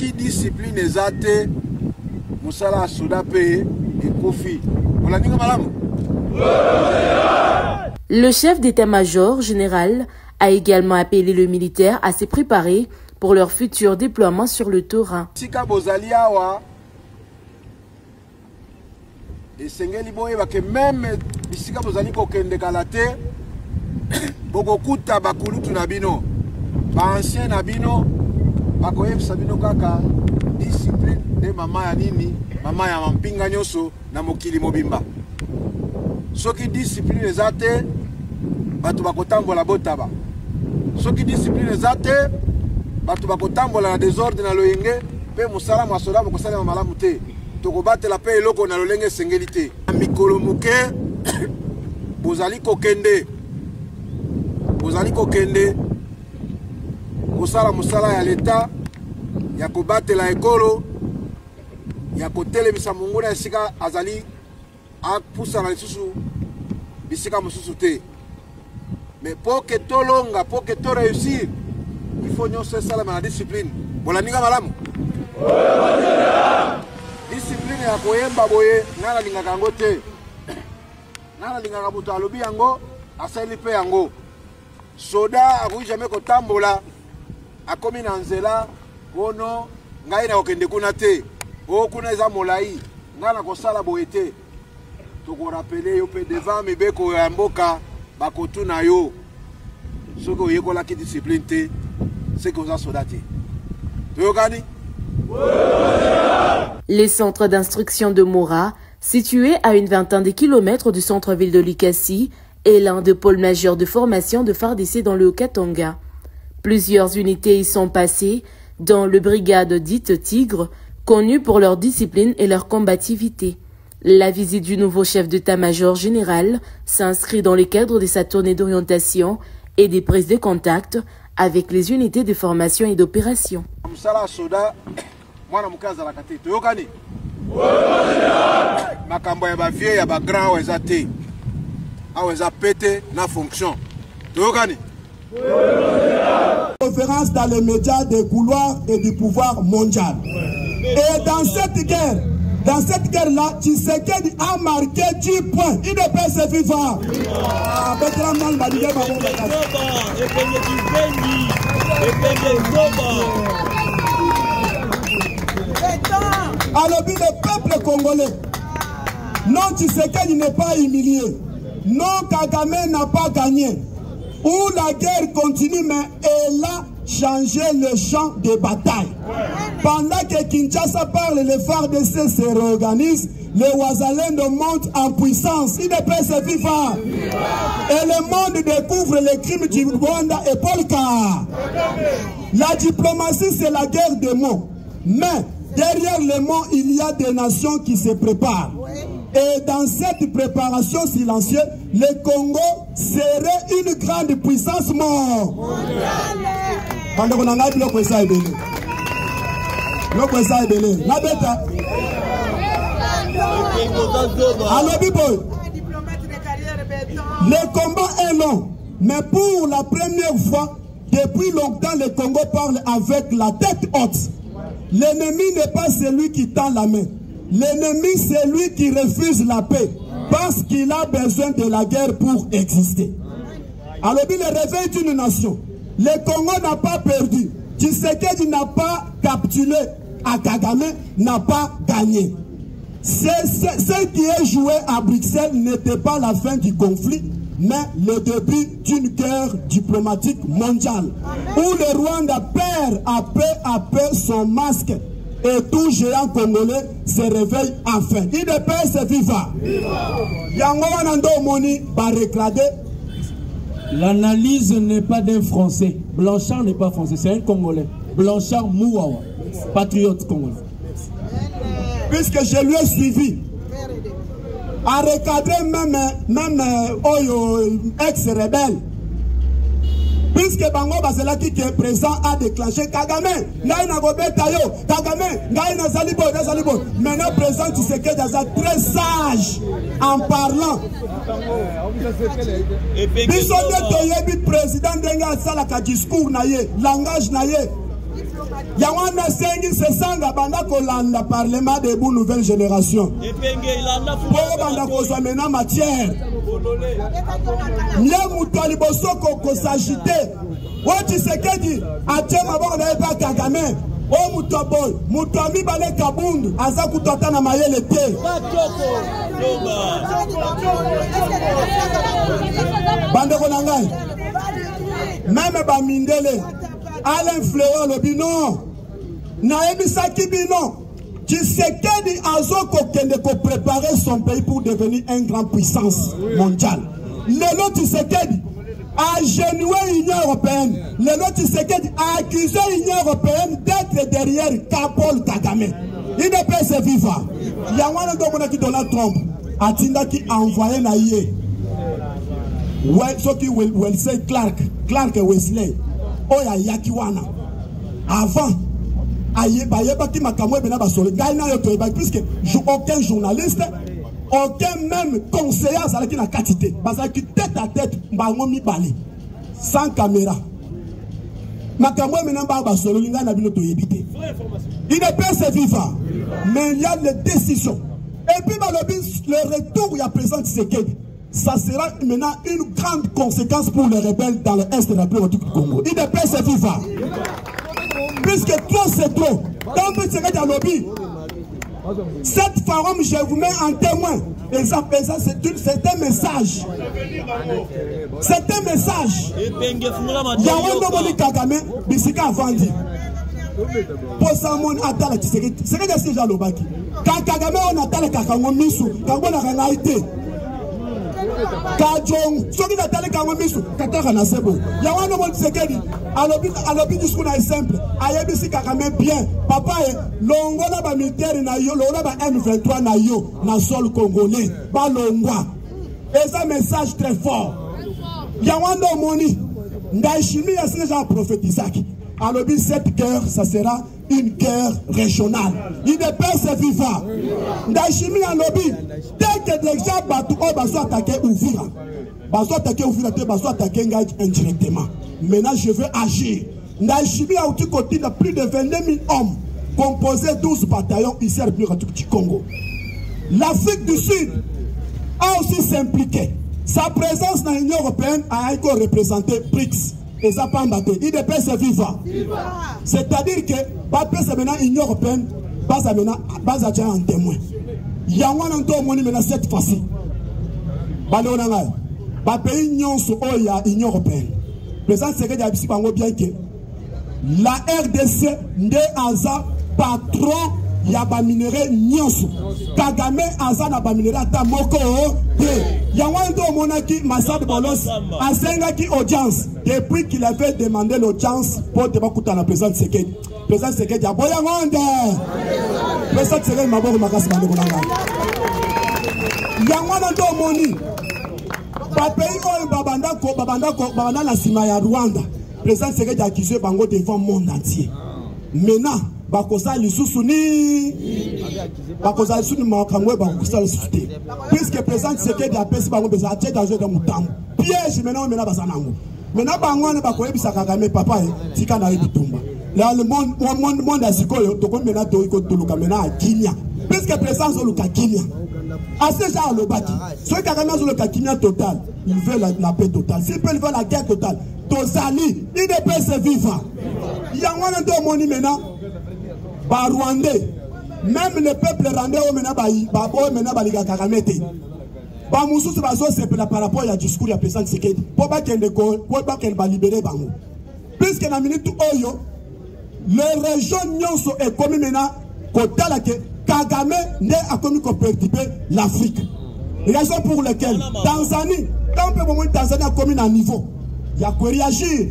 Soki discipline ezate musala soda pe et kofi. Le chef d'état-major général a également appelé le militaire à se préparer pour leur futur déploiement sur le terrain. Sika bozali awa esengeli boyeba ke même bisika bozali kokende kala te bokokuta bakulutu na bino ba ancien na bino bakoyebisa bino kaka discipline de mama ya nini mama ya mampinga nyonso na mokili mobimba. Soki discipline ezate batu bakotambola botaba. Soki discipline ezate batu bakotambola na désordre na loyenge pe musala mwasoda bokosala malamu te. Tokobatela pe eloko na lolenge sengeli te. Mikolo muke bozali kokende. Bozali kokende kosala musala ya leta ya kobatela ekolo ya kotelemisa mongona esika azali apusa na lisusu bisika mususu te. Mais pour que tout longa, pour que tout réussir, il faut nous cesser la discipline. Voilà ninga malamu. Discipline ya koyemba boye nana linga kango te. Nana linga kabuto alobi yango asali pe yango. Soda akuyi jamais kotambola akomi na nzela wono ngai na okende kuna te. O kuna eza molai ngana kosala boye te. Toko rappeler yo pe devant mibeko ya mboka bakotu na yo. Soko yekola ki discipline te c'est que ça soda te. Toyokani? Les centres d'instruction de Mora, situés à une vingtaine de kilomètres du centre-ville de Likasi, est l'un des pôles majeurs de formation de FARDC dans le Haut-Katanga. Plusieurs unités y sont passées, dont le brigade dite Tigre, connue pour leur discipline et leur combativité. La visite du nouveau chef d'état-major général s'inscrit dans le cadre de sa tournée d'orientation et des prises de contact avec les unités de formation et d'opération. Makambo ya ba vieux ya ba grand weza te. Aweza pété na fonction. Toyokani? Conférence dans les médias des couloirs et du pouvoir mondial. Et dans cette guerre-là, Tshisekedi a marqué 10 points. Il ne peut se vivre. Alors, le peuple congolais, non, Tshisekedi n'est pas humilié. Non, Kagame n'a pas gagné. Où la guerre continue, mais elle a changé le champ de bataille. Pendant que Kinshasa parle, les FARDC se réorganisent, les Ouazalendo montent en puissance. Il ne peut se vivre. Et le monde découvre les crimes du Rwanda et Polka. La diplomatie, c'est la guerre des mots. Mais derrière les mots, il y a des nations qui se préparent. Et dans cette préparation silencieuse, le Congo serait une grande puissance mondiale. Le combat est long, mais pour la première fois, depuis longtemps, le Congo parle avec la tête haute. L'ennemi n'est pas celui qui tend la main. L'ennemi, c'est lui qui refuse la paix parce qu'il a besoin de la guerre pour exister. Alors, le réveil d'une nation. Le Congo n'a pas perdu. Tshisekedi n'a pas capturé. À Kagame n'a pas gagné. Ce qui est joué à Bruxelles n'était pas la fin du conflit, mais le début d'une guerre diplomatique mondiale. Où le Rwanda perd à peu son masque. Et tout géant congolais se réveille enfin. Il ne peut se vivre. L'analyse n'est pas d'un Français. Blanchard n'est pas français, c'est un Congolais. Blanchard Mouawa, patriote congolais. Puisque je lui ai suivi, à recadrer même ex-rebelle. Puisque Bango Baselaki qui est présent a déclenché Kagame, Naïna Gobetayo, Kagame, Naïna Zalibo, Zalibo. Maintenant, présent Tshisekedi est très sage en parlant. Biso de Toyebi, président Denga Salaka discours naïe, langage naïe. Yawana sengi se sanga banda kolanda parlement de bonne nouvelle génération. Pour banda kozwa mena matière. Mia mutali bosoko ko s'agiter. Woti sekedi atema bona eba Kagame. O mutoboy, mutami bale kabundu aza kutata na mayele te. Bande konangai. Même ba mindele. Alain Fleur le binon. Naebi Saki binon. Tshisekedi azoko kende ko préparer son pays pour devenir une grande puissance mondiale. Lelo Tshisekedi a genoué l'Union européenne. Lelo Tshisekedi a accusé l'Union européenne d'être derrière Paul Kagame. Il ne peut se vivre. Il y a un homme qui Donald Trump a qui a envoyé naïe. Ouais, ce qui will say Clark Wesley. Oya yakiwana. Avant, ayeba qui m'a kamwe bena basole. Gaina yo toeba puisque aucun journaliste, aucun même conseiller ça qui n'a quantité. Parce que tête à tête, bango mi bali sans caméra. Makamwe mena ba basole linga na bino to yebite. Il ne peut se vivre, mais il y a les décisions. Et puis le retour il y a présent Tshisekedi. Ça sera maintenant une grande conséquence pour les rebelles dans l'Est de la République du Congo. Il ne peut se vivre. Puisque trop c'est trop. Tant que c'est un lobby, cette forum, je vous mets en témoin. Et ça c'est un message. C'est un message. Yawando Moni Kagame, Bisika Vandi. Pour ça, mon atala Tshisekedi. C'est que c'est déjà le baki. Quand Kagame on atala Kakango Misu, Kango na réalité. Kajong, soki na tali kango misu, kataka na sebo. Yawano mo Tshisekedi, alobi discours na simple. Ayebisi Kagame bien. Papa longola ba militaire na yo, longola ba M23 na yo, na sol congolais. Ba longwa. Et ça message très fort. Yawano moni, ndaishimi ya déjà prophétisaki. Alobi cette guerre, ça sera une guerre régionale. Il ne peut se vivre. Ndaishimi alobi, dès que déjà Batu Baso attaqué Ouvira, Baso attaqué Ouvira, Baso attaqué Ngai indirectement. Maintenant, je veux agir. Ndaishimi a outil côté de plus de 22 000 hommes, composé 12 bataillons ici à République du Congo. L'Afrique du Sud a aussi s'impliqué. Sa présence dans l'Union européenne a encore représenté BRICS. Et ça pas embatté. Il ne peut se vivre. C'est-à-dire que Bapé c'est maintenant l'Union européenne, base en témoin. Il y a un maintenant cette fois-ci. Bapé Union sur l'Union européenne. Le président Tshisekedi a dit bien que la RDC n'est pas patron. Il y a des minéraux nyonso. Kagame aza na ba minéraux ata moko te. Yawando monaki Massad Bolos a sengaki audience depuis qu'il avait demandé l'audience pour debakuta na président Tshisekedi. Président Tshisekedi a boya ngonde. Président Tshisekedi maboko makasi bande konanga. Yawando moni. Ba pays oyo babanda na sima ya Rwanda. Président Tshisekedi a accusé bango devant le monde entier. Maintenant bakosa lisusu ni bakosa lisusu ni makamwe bakosa lisusu te puisque président Tshisekedi a pesi bango beza atie dans de mutambo piège maintenant bazanango maintenant bango ne bakoyebisa Kagame papa tika na bitumba là le monde asikoyo to ko maintenant to ko tuluka maintenant akinya puisque président zoluka kinya assez ça le baki ce Kagame zoluka kinya total il veut la paix totale s'il peut la guerre totale Tosali il ne peut se vivre il y a un de moni maintenant ba Rwandais, même le peuple rwandais au mena baliga Kagame te. Ba mususu bazo c'est par rapport à discours ya président Tshisekedi. Pour pas qu'elle va libérer bango. Puisque na minute oyo, les régions nyonso est commis maintenant kotala que Kagame ne a commis qu'on perturber l'Afrique. Raison pour laquelle Tanzanie, quand on peut Tanzanie a commis un niveau, il y a quoi réagir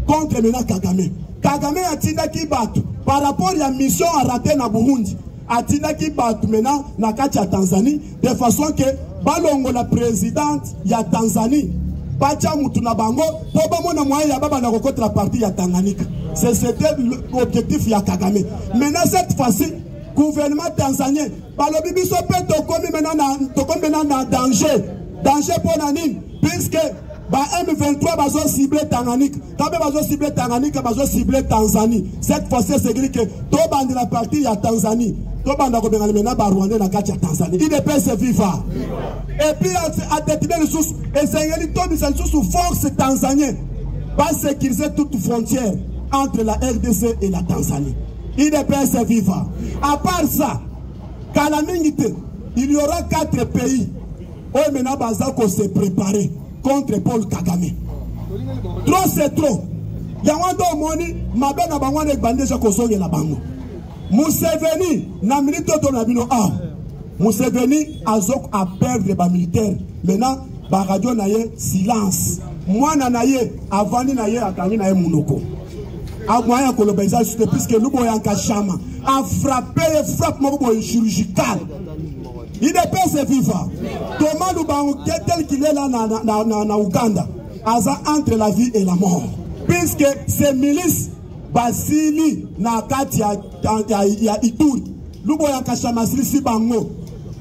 contre maintenant Kagame. Kagame a tindaki batu par rapport à la mission à rater na Burundi. A tindaki batu maintenant na kati ya Tanzanie de façon que balongo la présidente ya Tanzanie bacha mutu na bango po bamona moyen ya baba na contre la partie ya Tanganyika. C'était l'objectif ya Kagame. Maintenant cette fois-ci gouvernement tanzanien balobi biso pe tokomi maintenant na danger pour nani puisque M23 bazo ciblé Tanganyika. Tabe bazo ciblé Tanganyika, bazo ciblé Tanzanie. Cette fois-ci, c'est que tout bande de la partie il y a Tanzanie. Tout bande de la mena Rwanda na katia Tanzanie. Il est se viva. Et puis à déterminer les sources et c'est une sous force tanzanienne va sécuriser toute frontière entre la RDC et la Tanzanie. Il est se viva. À part ça, Kalamingite, il y aura 4 pays où maintenant Bazako s'est préparé contre Paul Kagame. Trop c'est trop. Yawando moni mabena bangwane bandesha kosonge la bango. Museveni na milito to na bino a. Museveni azok a perdre ba militaire. Maintenant ba radio na ye silence. Mwana na ye avani na ye akangi na ye munoko. Agwaya kolobeza puisque lubo yanka chama a frappé frappe moko chirurgical. Il est pas se vivant. Thomas Lubango, tel qu'il est là na Ouganda, aza entre la vie et la mort. Puisque ces milices, Basili, Nakati, ya Ituri, Lubo Yakashama Sisi Bango,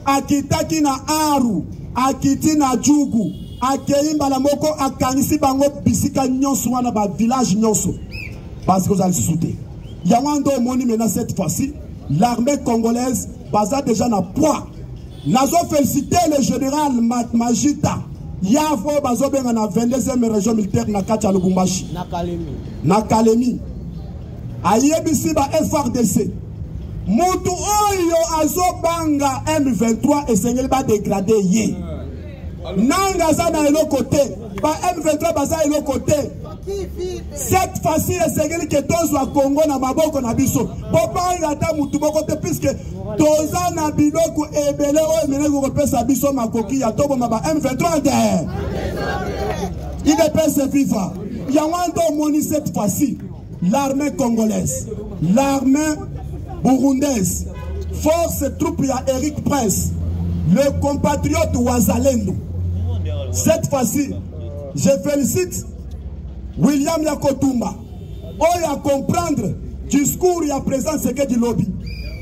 Akitaki na Aru, Akiti na Djougou, Akeimba la Moko, Akanisi Bango, Bisika Nyonso, wana ba village Nyonso. Parce que vous allez sauter. Yawando Moni maintenant cette fois-ci, l'armée congolaise, basa déjà na poids. Nazo félicité le général Majita. Yavo bazo benga na 22e région militaire na Katia Lubumbashi. Na Kalemi. Ayebisi ba FRDC. Mutu oyo azo banga M23 et sengeli ba dégradé ye. Nanga za na elo côté. Ba M23 baza elo côté. Cette fois-ci, c'est que tous à Congo na maboko na biso. Papa ngata mutu boko te puisque toza na biloko ebele o emene ko pesa biso makoki ya tobo maba M23 de. Il est pas se vivant. Yawando moni cette fois-ci l'armée congolaise, l'armée burundaise, force troupe ya Eric Prince, le compatriote Wazalendo. Cette fois-ci, je félicite William Yakotumba. On a comprendre discours ya présent c'est que du lobby.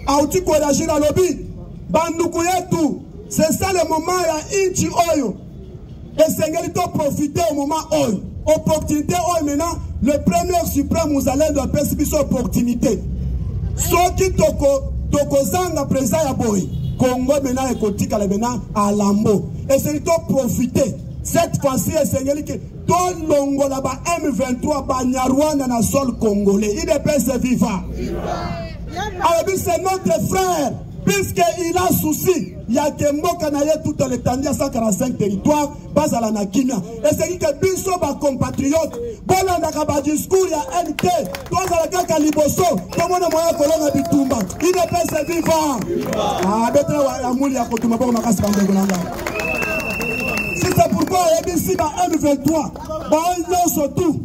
Aouti courager la lobby. Bandoukou tout. C'est ça le moment ya inchi oyo. Et c'est to profiter au moment oyo. Opportunité oyo maintenant le premier suprême Mouzalène doit passer cette opportunité. Soki toko zanga présent ya boy. Congo maintenant est kotika le maintenant à Lambo. Et c'est to profiter. Cette fois-ci, c'est que tout longo là-bas, M23, Banyarwanda na sol congolais. Il est pas vivant. Alors, c'est notre frère. Puisqu'il a souci, il y a que Mokanaye tout en l'étendue à 145 territoires, base à la Nakina. Et c'est que Bisso, ma compatriote, bon, on a un discours, il y a NT, toi, à la Kaka Liboso, comment on a moyen colon à Bitumba. Il est pas vivant. Ah, Betra, Amouli, à Kotuma, bon, on a cassé c'est pourquoi ici dans M23, ils surtout,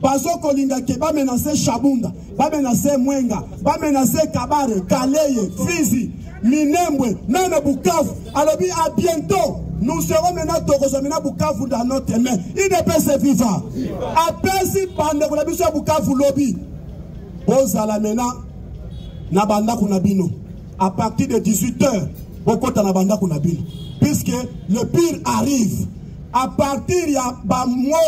Bazo Kolinga qui va menacer Chabunda, va menacer Mwenga, va menacer Kabare, Kaleye, Fizi, Minembwe, même Bukavu. Alors à bientôt, nous serons maintenant Tokozamina Bukavu dans notre main. Il ne peut se vivre. Après si pendant que la mission Bukavu lobby, Bozala maintenant, Nabanda Kunabino, à partir de 18h, Bokota Nabanda Kunabino. Puisque le pire arrive, à partir de moi,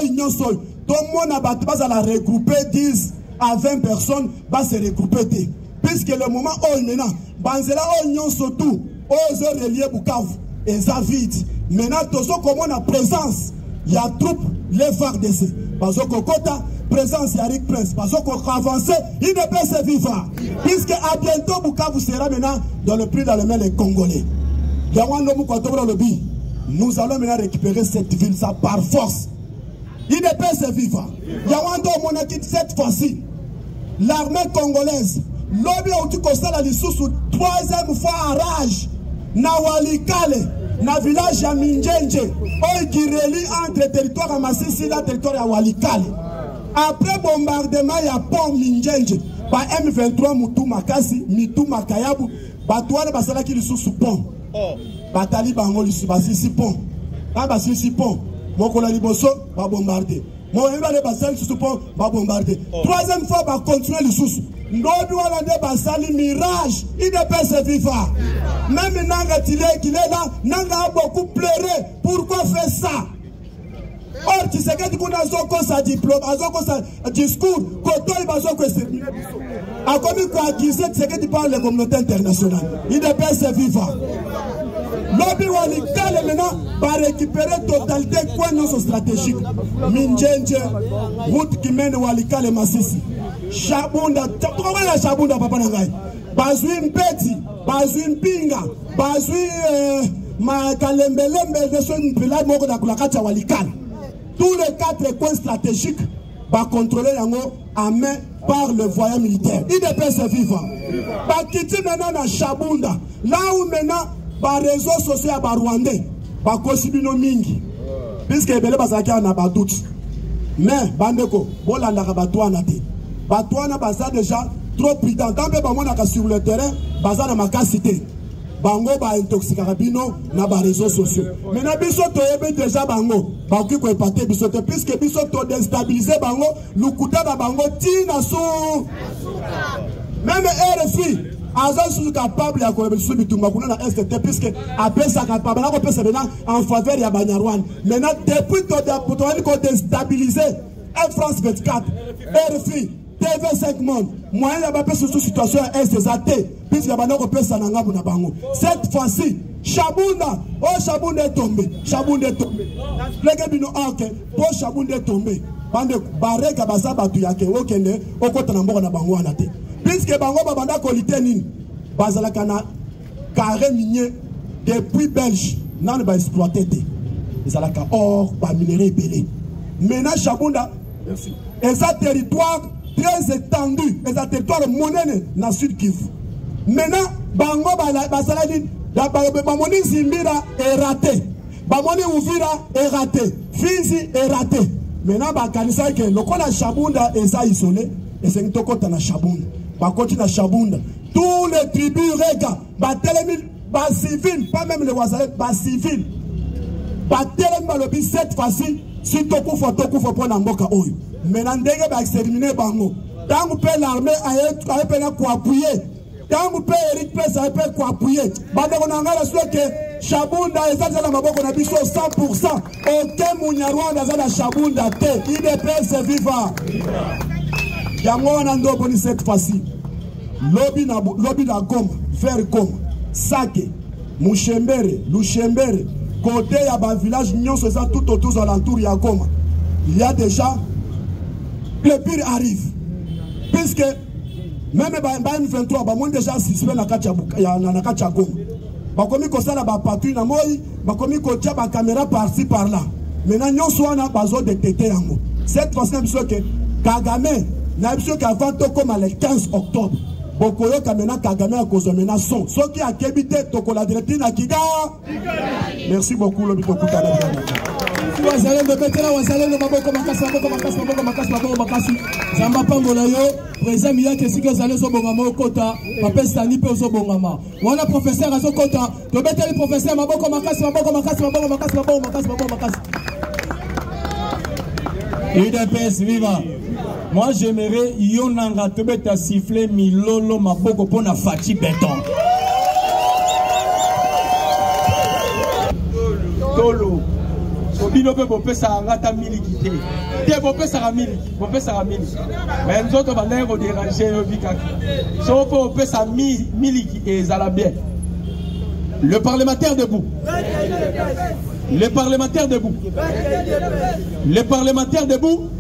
tout le monde va la regrouper 10 à 20 personnes, va se regrouper. Puisque le moment où il maintenant, Banzela Oignon surtout, aux reliés Bukavu, et ça vide. Maintenant, tout ce qu'on a présence, il y a troupe, les FARDC. Parce que Kota, présence, il y a Rick Prince. Parce qu'on avance, il ne peut se vivre. Puisque à bientôt, Bukavu sera maintenant dans le prix dans les mains des Congolais. Nous allons maintenant récupérer cette ville, ça par force. Il ne peut se vivre. Yawando Monakit cette fois-ci, l'armée congolaise, l'objet où tu constats la sous troisième fois à rage, na Walikale, na village à Minjenje, qui relie entre territoire à Massissi et territoire à Walikale. Après bombardement, il y a pont Minjenje, par M23 Moutou Makasi, Mitou Makayabu, Batouane Basala qui est sous pont. Batali Bango Basisi pont. Quand Basisi pont, mon collègue Bosso va bombarder. Mon évalué Basali sous pont va bombarder. Troisième fois, va continuer le sous. Nous allons Basali mirage. Il ne peut se vivre. Même Nanga Tilé qui est là, Nanga a beaucoup pleuré. Pourquoi faire ça? Or, tu sais que tu connais sa diplôme, sa discours, quand il va se terminer. A comme quoi, tu sais que tu parles de la communauté internationale. Il dépend de vivant. Lobby Walikale maintenant va récupérer totalité quoi non stratégique. Minjenje, route qui mène Walikale Masisi. Chabunda, tu vois la Chabunda papa nangai. Bazui Mpeti, Bazui Mpinga, Bazui Makalembelembe de son pilage moko da kulakacha Walikale. Tous les 4 coins stratégiques va contrôler yango à main par le voyant militaire. Il dépend de vivant. Bakiti maintenant na Chabunda. Là où maintenant par réseaux sociaux à Rwandais, par Kosibino Mingi, puisque les Bazaka n'a pas doute. Mais, Bandeko, Bolanda Batouana, Batouana Baza déjà trop prudent. Tant que Bamona sur le terrain, Baza n'a pas cité. Bango ba intoxicarabino na ba réseaux sociaux. Mais na biso to ebe déjà bango, ba ki ko epate biso te puisque biso to déstabiliser bango, lukuta ba bango ti na so. Même RFI Azan capable à quoi sur bitumba kuna na STT puisque après ça capable là on peut se venir en faveur ya Banyarwan. Maintenant depuis qu'on déstabiliser France 24, RFI, TV5 Monde, moyen ya ba sur situation STT puisque ya bana ko pesa na ngabu na bango. Cette fois-ci Chabunda, oh Chabunda est tombé, Chabunda est tombé. Lege bino ok, pour Chabunda est tombé. Bande bareka basa batu yake okende okota na mboko na bango wana te. Puisque bango babanda kolite nini bazalaka na carré minier depuis Belge nan ba exploiter te ezalaka or ba minerai belé. Maintenant Chabunda est un territoire très étendu, est un territoire monene na Sud Kivu. Maintenant bango basala nini bamoni Zimbira est raté, bamoni Uvira est raté, Fizi est raté. Maintenant ba kanisa ke lokola Chabunda est ça isolé et c'est tokota na Chabunda. Par contre, na Chabunda, tous les tribus rega, bas civil, pas même les Wazalais, bas civil, cette fois-ci, si Toku faut prendre un boka oyo. Maintenant, dès que va exterminer Bango, quand vous payez l'armée, à peine quoi appuyer, quand vous payez Eric Press, à peine quoi appuyer, on a la que Chabunda et ça, on a dit 100%, aucun Mouniarou dans la Chabunda, il est vivant. Cette fois-ci, lobby na Goma, vers Goma, Sake, Mouchembere, Luchembere, côté ya ba village nyonso ça tout autour de l'entour ya Goma. Il y a déjà le pire arrive. Puisque même ba 23 ba moins déjà suspect na kacha na kacha Goma. Ba komi ko sala ba patrouille na moi, ba komi ko tia ba caméra par-ci par-là. Maintenant nyonso wana bazo détecter yango. Cette fois-ci que Kagame N'absolu qu'avant comme le 15 octobre, Bokoyo Kamena Kagame a causé menaçon. Ce qui a kébité Tokola directive à Kiga. Merci beaucoup, Lobby Toku Kagame. Wazalé de Betela, Wazalé de Maboko Makasi, Maboko Makasi, Maboko Makasi, Maboko Makasi. Zamba Pangolayo, président Mia Kessika Zalé Sobongama Kota, Papa Stani Pe Sobongama. Wana professeur à Sokota, de Betela professeur Maboko Makasi, Maboko Makasi, Maboko Makasi, Maboko Makasi, Maboko Makasi. UDPS viva. Moi j'aimerais Yonanga Tobeta siffler Milolo Maboko pour na Fati Béton. Tolo. Obino pe bopé sa ngata miliki. Te bopé sa miliki. Mais nous autres va l'air déranger obikaki. Sauf bopé sa miliki et zala bien. Le parlementaire debout. Les parlementaires debout. Les parlementaires debout.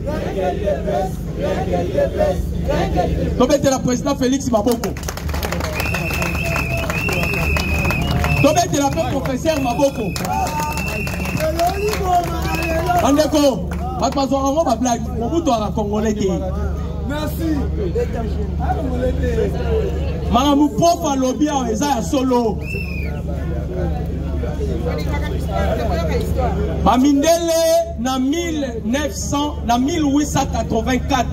Tobete la président Félix Maboko. Tobete la professeur Maboko. Andeko, attention, on va blague. On vous doit la Congolais. Merci. Madame prof à lobby en Eza solo. Mamindele na 1884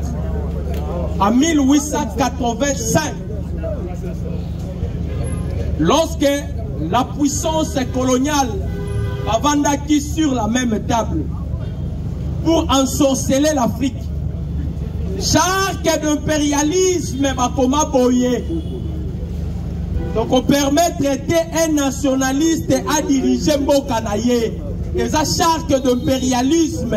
à 1885, lorsque la puissance coloniale a vendaki sur la même table pour ensorceler l'Afrique, chaque d'impérialisme va comme boyer. Donc on permet de traiter un nationaliste à diriger Mbokanaye. Et ça charque d'impérialisme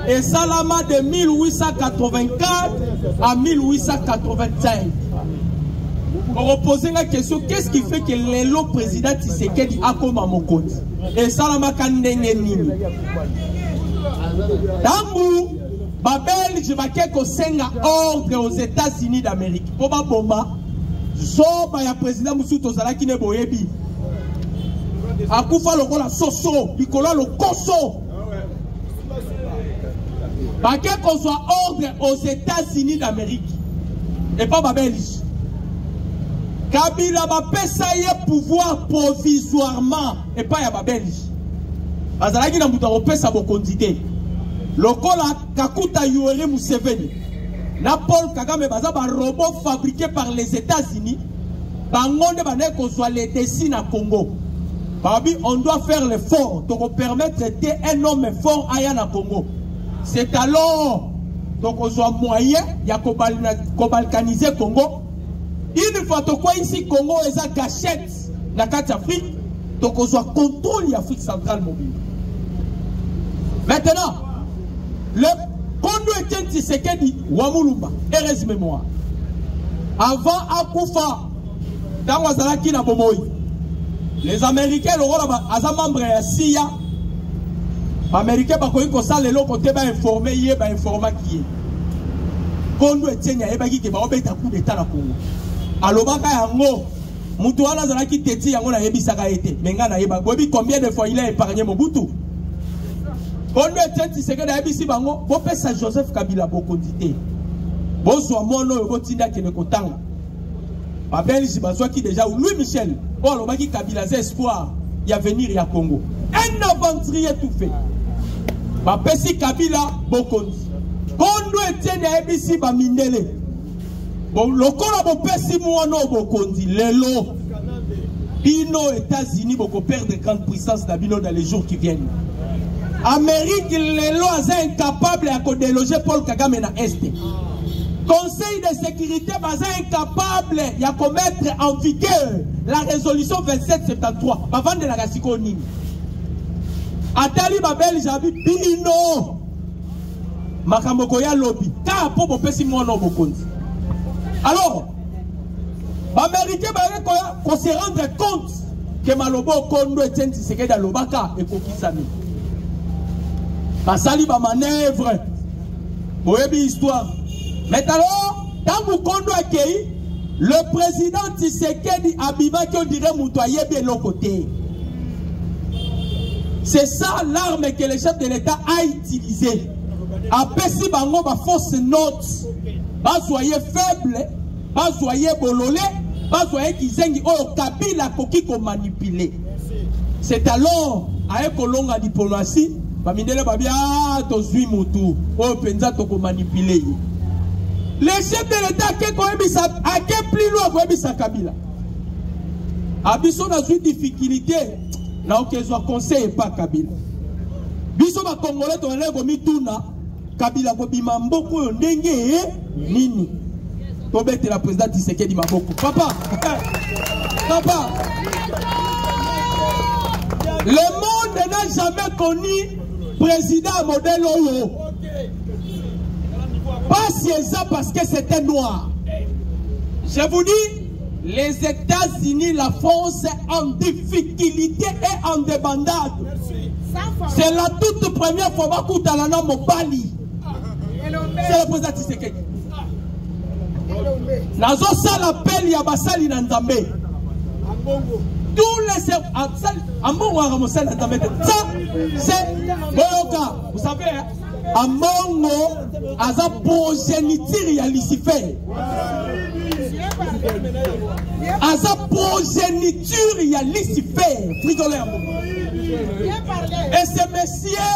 et Salama de 1884 à 1885. On repose la question, qu'est-ce qui fait que le président Tshisekedi a comme à mon compte? Et Salama Kandenge Nini. Tangu, Babel, je vais quelque ordre aux États-Unis d'Amérique. Pour ma bomba, Zoba ya président Moussouto Zalaki ne boyebi. Akufa lokola soso, Nicolas le koso. Parce qu'on soit ordre aux États-Unis d'Amérique et pas Babel. Kabila va payer pouvoir provisoirement et pas ya Babel. Azalaki na muta opesa bokondité. Lokola Kakuta Yoweri Museveni. Na Paul Kagame baza ba robot fabriqué par les États-Unis. Bangonde bané qu'on soit les dessins à Congo. Babi, on doit faire l'effort pour permettre un homme fort à Yana Congo. C'est alors donc on soit moyen il y a balkaniser Congo. Une fois que quoi ici Congo est à gâchette la carte Afrique, donc on soit contrôle l'Afrique centrale mobile. Maintenant, le Kondo Etienne Tshisekedi Wamulumba, RS mémoire. Avant Akoufa, dans Wazalaki na Bomoï, les Américains, le rôle à membre de SIA, les Américains, les côté informé, ils sont informés qui est. Kondo Etienne Yabaki qui va obéir à coup d'État na Congo. Alobaka yango, Mutuana Zalaki Teti yango na Yebisaka été. Menga na Yeba, combien de fois il a épargné Mobutu? Kondo Etienne Tshisekedi Yabisi Bango, Bopesa Joseph Kabila Bokondité. Bonsoir, mon nom, Botinda qui ne kotanga. Babel Jibazoa qui déjà, ou Louis Michel, bon, le maki Kabila, c'est espoir, il y a venir, il y a Congo. Un aventurier tout fait. Bapesi Kabila Bokondi. Kondo Etienne Yabisi Bamindele. Bon, le Kona Bopesi Mouano Bokondi, Lelo. Bino États-Unis, beaucoup perdre de grandes puissances d'Abino dans les jours qui viennent. Amérique, Lelo, est incapable de déloger Paul Kagame na Est. Conseil de sécurité est incapable de mettre en vigueur la résolution 2773 avant de la Rassikoni. Atali Babel Jabi Bino Makamokoya Lobby. Car pour Bopesi Mouano Bokondi. Alors, les Américains vont se rendre compte que Malobo Kondo Etienne Tshisekedi à Lobaka et Kokisami. Basali ba manœuvre. Boyebi histoire. Mais alors, dans le Kondo accueilli, le président Tshisekedi Abiba qui on dirait Moutoye bien l'autre côté. C'est ça l'arme que le chef de l'État a utilisée. Après si bango ba fausse note, ba soyez faible, ba soyez bololé, ba soyez kizengi o Kabila koki ko manipuler. C'est alors avec longa diplomatie, ba mindele ba bia to zui mutu, o penza to ko manipuler. Le chef de l'État qui a plus loin pour Kabila. Abisso a une difficulté. Là où ils ont conseillé pas Kabila. Bisso va Congolais to lego mituna Kabila ko bimamboko ndenge nini. To bete la présidente Tshisekedi maboko. Papa. Papa. Le monde n'a jamais connu président modèle Oyo. Pas si ça parce que c'était noir. Je vous dis, les États-Unis, la France est en difficulté et en débandade. C'est la toute première fois que Talana Mobali. C'est le président Tshisekedi. Nazo ça l'appel Yabasali Nandambe. Tous les c'est Boyoka. Vous savez, Amongo a progéniture à Lucifer. A progéniture à Lucifer. Frigolé et ce monsieur,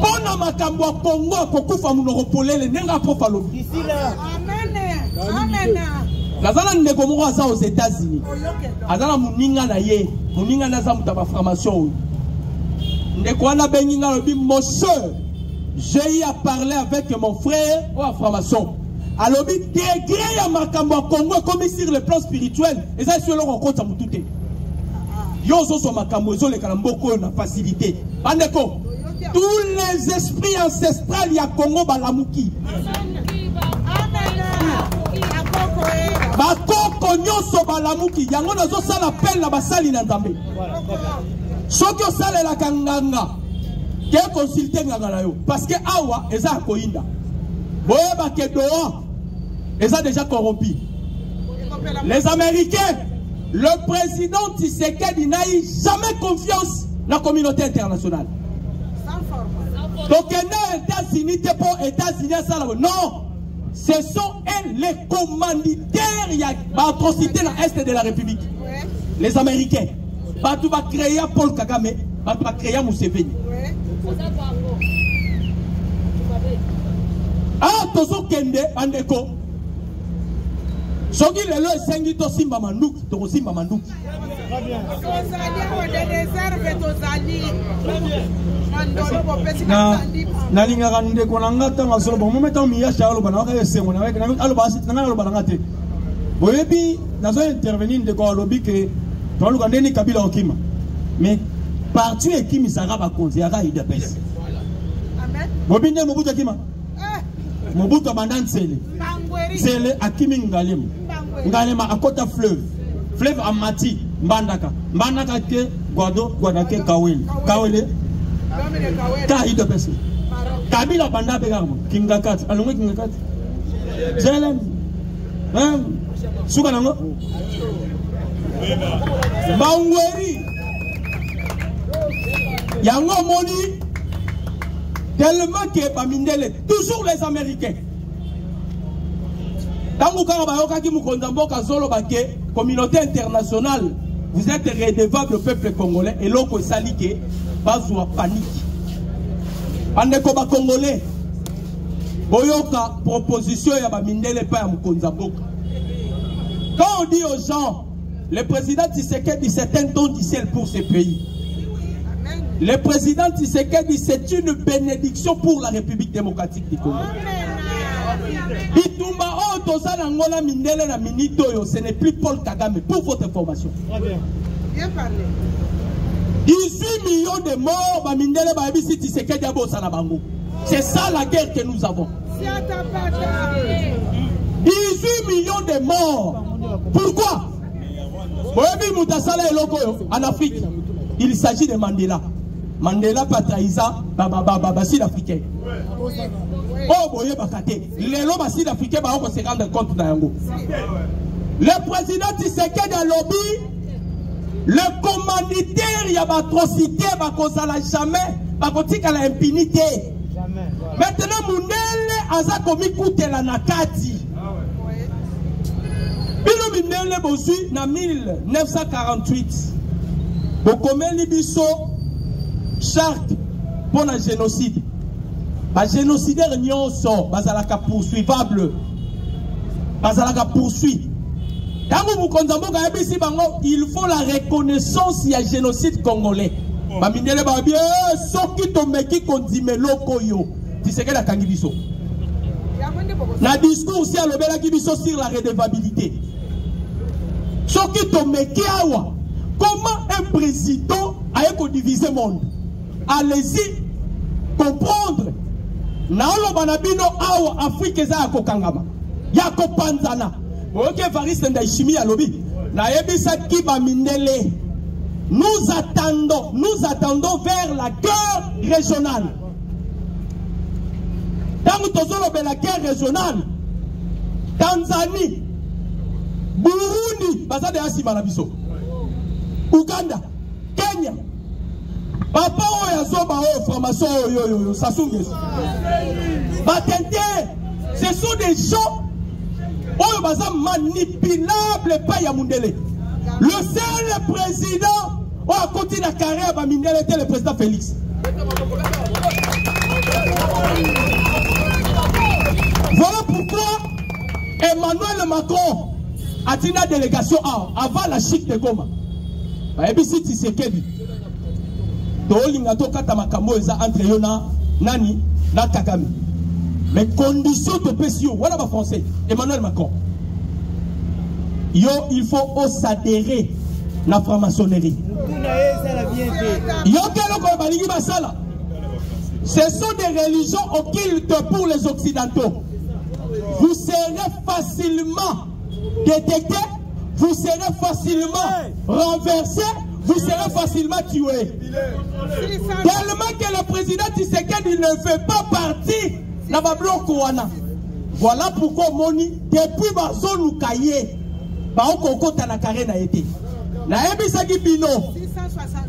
pendant ma cambo Congo, Kokufa Mounopolé, les Nenga Profalo. Amen. Nazala ndeko aza aux États-Unis. Azala muninga na ye, muninga na za mutaba formation. Ndeko wana benginga lobi monsieur, j'ai eu à parler avec mon frère ou à formation. Alors bi degré ya makambo Congo comme sur le plan spirituel, et ça sur le rencontre ça mutute. Yo zo so makambo zo le kalamboko na facilité. Bandeko, tous les esprits ancestrales ya Congo balamuki. Bakoko nyonso balamuki. Yango nazo sala appel na basali na Nzambe. Soki osala la kanganga ke consulter nganga na yo parce que awa eza koinda. Boye ba ke doa eza déjà corrompu. Les Américains, le président Tshisekedi n'a eu jamais confiance dans la communauté internationale. Donc, les États-Unis, non, ce sont eux les commanditaires de l'atrocité dans l'Est de la République. Les Américains. Batu va créer Paul Kagame, Batu va créer Museveni. Ah, Tozo Kende, Andeko. Soki lelo esengi to simba manduki to simba manduki. Na linga ngande ko nangata ngasolo bo mometa mi ya shalo bana ka yesengo na alo basi nanga alo bana ngate. Boyebi nazo intervenir de ko lobi ke to luka ndeni kabila okima. Mais parti ekimi saka ba konzi ya ka ida pesa. Amen. Bobinde mobuta kima. Mobuta bandansele. Zele akimi ngalema. Ngalema akota fleuve. Fleuve amati mbandaka. Mbandaka ke guadake kawele. Kawele. Kahi de pesi. Kabila banda begamo. Kingakati. Alongo kingakati. Zele. Suka nango. Bangweri. Yango moni. Tellement que Bamindele, toujours les Américains. Communauté internationale, vous êtes redevable au peuple congolais et l'autre salike, bazwa panique. Andeko Congolais, boyoka proposition ya Bamindele pa ya Mukonzamboka. Quand on dit aux gens, le président Tshisekedi c'est un don du ciel pour ce pays. Le président Tshisekedi, c'est une bénédiction pour la République démocratique du Congo. Bitumba Otosa Nangola Mindele na Minitoyo, ce n'est plus Paul Kagame, pour votre information. Bien parlé. 18 millions de morts, Mindele Babisi Tshisekedi Abosa Nabango. C'est ça la guerre que nous avons. 18 millions de morts. Pourquoi? En Afrique, il s'agit de Mandela. Mandela patraïsa baba sud-africain. Oh boye bakate. Les lois sud-africains ba se rendre compte na yango. Le président Tshisekedi a lobby le commanditaire ya atrocité ba kozala jamais ba kotika la impunité. Maintenant Mundele aza komi kutela na kati. Bino Mindele bozui na 1948. Bokomeli biso charte pour le génocide. Les génocidaires nyonso bazalaka poursuivable. Bazalaka poursuit. Il faut la reconnaissance du génocide congolais. Bamindele ba bien soki to meki kondime loko yo. Tshisekedi la kangi biso. Na discours si alobela ki biso sur la redevabilité. Soki to meki awa. Comment un président a divisé le monde? Allez-y comprendre. Naolo banabino awa Afrique za kokangama. Yako panzana. Ok Variste Ndaishimi à lobby. Na ebisa ki Bamindele. Nous attendons vers la guerre régionale. Dans la guerre régionale, Tanzanie, Burundi, Bazade Asimanabiso, Uganda, Kenya, Papa Oyazoba formation yo Sassou Batente, ce sont des gens manipulables par Yamundele. Le seul président a continué la carrière à Mindele était le président Félix. Voilà pourquoi Emmanuel Macron a tenu la délégation avant la chute de Goma. ABC Tshisekedi. Tolinga to kata makambo eza entre yona nani na Kagame. Mais conditions de pression, voilà ma français. Emmanuel Macron. Yo, il faut s'adhérer à la franc-maçonnerie. Yo, quel est le basala? Ce sont des religions occultes pour les Occidentaux. Vous serez facilement détecté, vous serez facilement renversé, vous serez facilement tué. Tellement que le président Tshisekedi ne fait pas partie de la bloc Kouana. Voilà pourquoi Moni, depuis Bazo Lukaye,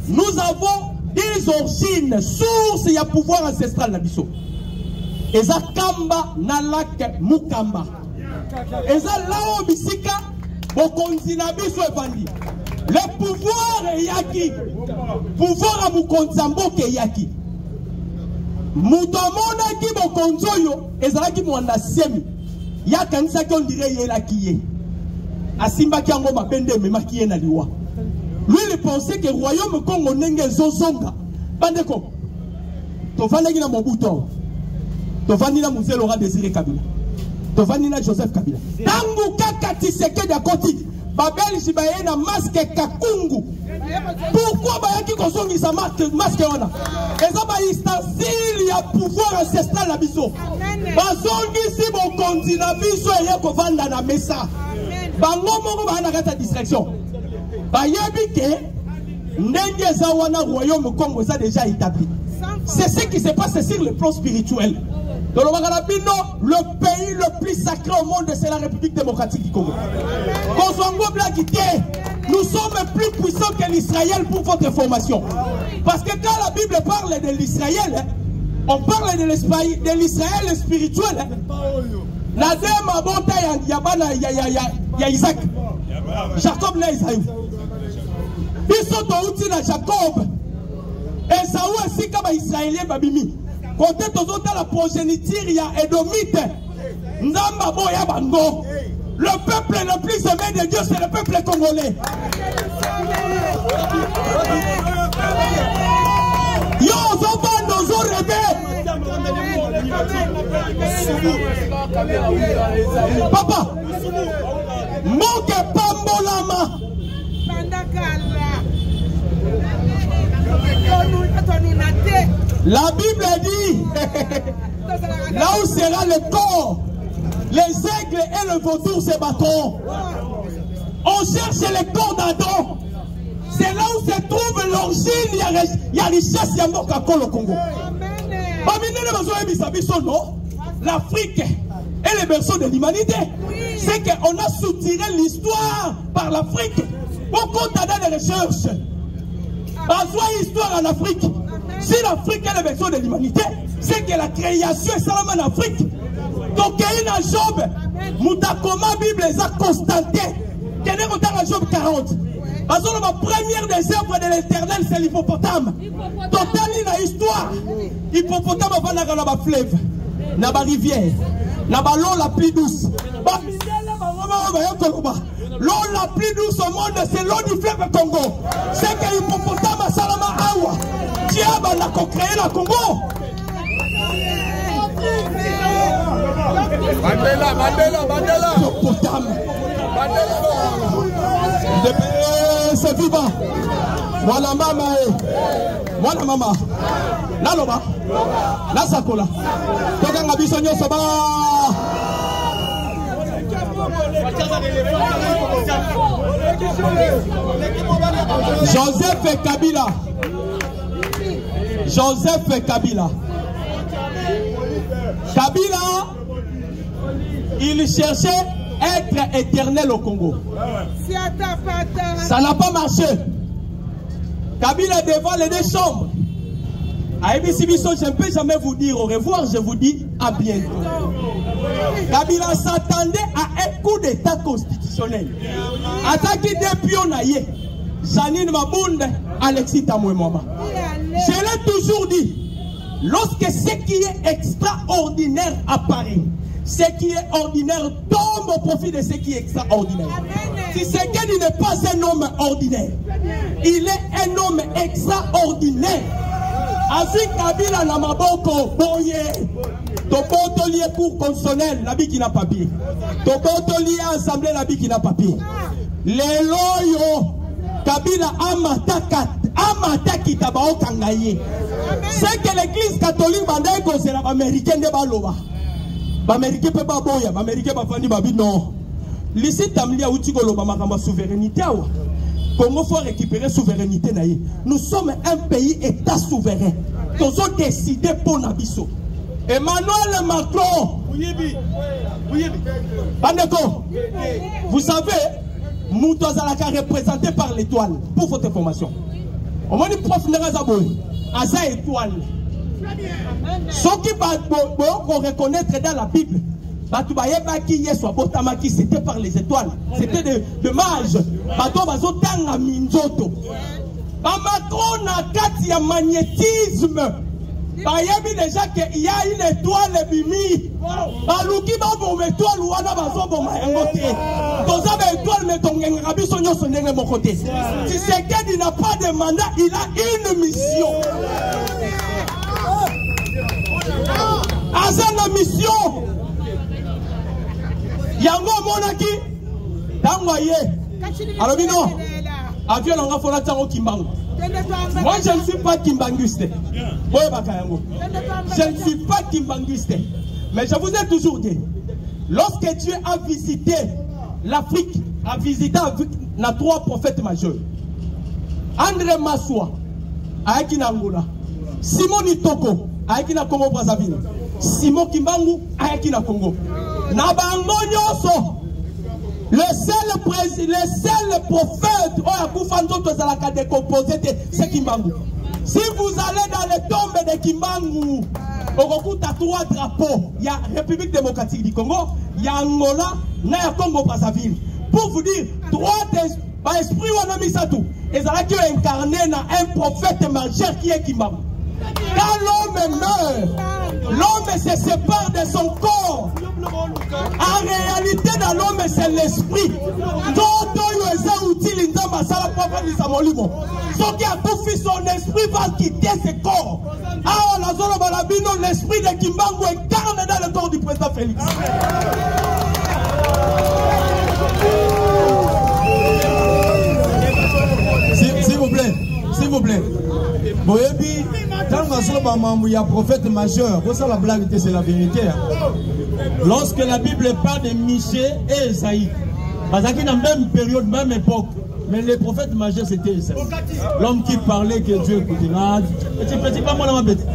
nous avons des origines, sources et pouvoir ancestral Nabiso. Eza Kamba Nalak Mukamba. Eza Lao Bisika Bokonzi Nabiso Evandi. Le pouvoir est yaki. Pouvoir à Mukonzambo ke yaki. Mutomona ki Bokonzoyo, Eza ki Mwanda Semi. Yakanisa ki on dirait Yela Kiye. Asimba ki ango mabende me makiye na liwa. Lui il pensait que le royaume Congo nenge zozonga. Bandeko. Tovanda na Mobutu. Tovandi na Mzee Laurent Désiré Kabila. Tovandi na Joseph Kabila. Tangu kaka Tshisekedi akoti. Babel jibaye na masque kakungu. Pourquoi bayaki kosongi sa masque ona? Eza ba instancile ya pouvoir ancestral na biso. Bazongi si bon continent biso eye kovanda na mesa. Bango moko ba na kata distraction. Bayebi ke ndenge za wana royaume Congo ça déjà établi. C'est ce qui se passe sur le plan spirituel. Dans le pays le plus sacré au monde, c'est la République démocratique du Congo. Nous sommes plus puissants que l'Israël pour votre information. Parce que quand la Bible parle de l'Israël, on parle de l'Israël spirituel. La dème a bonté ya Isaac. Jacob n'a Isaïe. Ils sont au-dessus de Jacob. Et ça aussi comme Israélien babimi. Côté de la progéniture, il y a Édomite. Nzamba boya bango. Le peuple le plus aimé de Dieu, c'est le peuple congolais. Yo, Zoban, nos rêves. Papa, manque pas Molama. La Bible dit, là où sera le corps, les aigles et le vautour se battront. On cherche le corps d'Adam. C'est là où se trouve l'origine, il y a richesse, il y a Mokakol au Congo. L'Afrique est le berceau de l'humanité. C'est qu'on a soutiré l'histoire par l'Afrique. Pourquoi on a des recherches? Besoin histoire en Afrique. Si l'Afrique est le berceau de l'humanité, c'est que la création est seulement en Afrique. Donc il y a une Job, Moutakoma Bible les a constaté. Quel est le Job 40? Parce que la première des œuvres de l'Éternel, c'est l'hippopotame. Total une histoire. Hippopotame va dans la fleuve, dans la rivière, dans l'eau la plus douce. L'eau la plus douce au monde, c'est l'eau du fleuve Congo. C'est que l'hippopotame a salama awa. Diable a créé le Congo. Mandela. Hippopotame. C'est vivant. Voilà maman. Voilà maman. Là loba. Là sakola. Tokanga bisonyo soba. Joseph Kabila. Joseph Kabila. Kabila, il cherchait être éternel au Congo. Ça n'a pas marché. Kabila devant les deux chambres. À ABC Bisso, je ne peux jamais vous dire au revoir, je vous dis à bientôt. Kabila s'attendait à un coup d'état constitutionnel. Attaqué depuis on a yé. Janine Mabunde, Alexis Tamouemoma. Je l'ai toujours dit. Lorsque ce qui est extraordinaire apparaît, ce qui est ordinaire tombe au profit de ce qui est extraordinaire. Si Tshisekedi n'est pas un homme ordinaire, il est un homme extraordinaire. Avec Kabila na maboko boye, toboto lié cour constitutionnel, la qui n'a papier. Toboto lié assemblée, la qui n'a papier. Les loyaux, Kabila amataka amata kitabao kangaye. C'est que l'église catholique bandaye ko c'est l'américain de baloba. L'américain peut pas boya, l'américain pas fani babi non. L'ici tamlia uti ko loba makamba souveraineté awa. Congo faut récupérer souveraineté naïe. Nous sommes un pays état souverain. Nous avons décidé pour Nabiso. Emmanuel Macron. Vous savez, Moutouazalaka représenté par l'étoile. Pour votre information. On m'a dit prof Nerazaboy. À sa étoile. Ce qui va reconnaître dans la Bible. C'était par les étoiles. C'était de mages. Macron a un magnétisme. Il y a une étoile bimi. Baluki ba bo étoile wana bazo bo mayangote. Toza ba étoile mais ton ngabi sonyo sonenge mon côté. Si c'est qu'il n'a pas de mandat, il a une mission. Azana mission. Yango monaki Tangoye. Alors non. Avion langa fona tango kimbangu. Moi je ne suis pas kimbanguiste. Je ne suis pas kimbanguiste. Mais je vous ai toujours dit, lorsque Dieu a visité l'Afrique, a visité les 3 prophètes majeurs. André Massoua, Aïkina Angola. Simon Itoko, Aïkina Congo Brazzaville. Simon Kimbangu, Aïkina Congo. Nabango Nyoso. Le seul prophète c'est Kimbangu. Si vous allez dans les tombes de Kimbangu, au recours à 3 drapeaux, il y a République démocratique du Congo, il y a Angola, il y a Congo Brazzaville. Pour vous dire, 3 esprits on a mis ça tout. Et ça qui est incarné dans un prophète majeur qui est Kimbangu. Quand l'homme meurt, l'homme se sépare de son corps. En réalité, dans l'homme, c'est l'esprit. Ce qui a tout fait son esprit va quitter ses corps. Alors, la zone balabino, l'esprit de Kimbangu incarne dans le corps du président Félix. S'il vous plaît, s'il vous plaît. Boyebi, quand il y a prophète majeur, c'est la blague, c'est la vérité. Lorsque la Bible parle de Michée et Esaïe, parce qu'il y a la même période, même époque, mais les prophètes majeurs c'était Esaïe. L'homme qui parlait que Dieu écoutait. Petit pas moi la bête.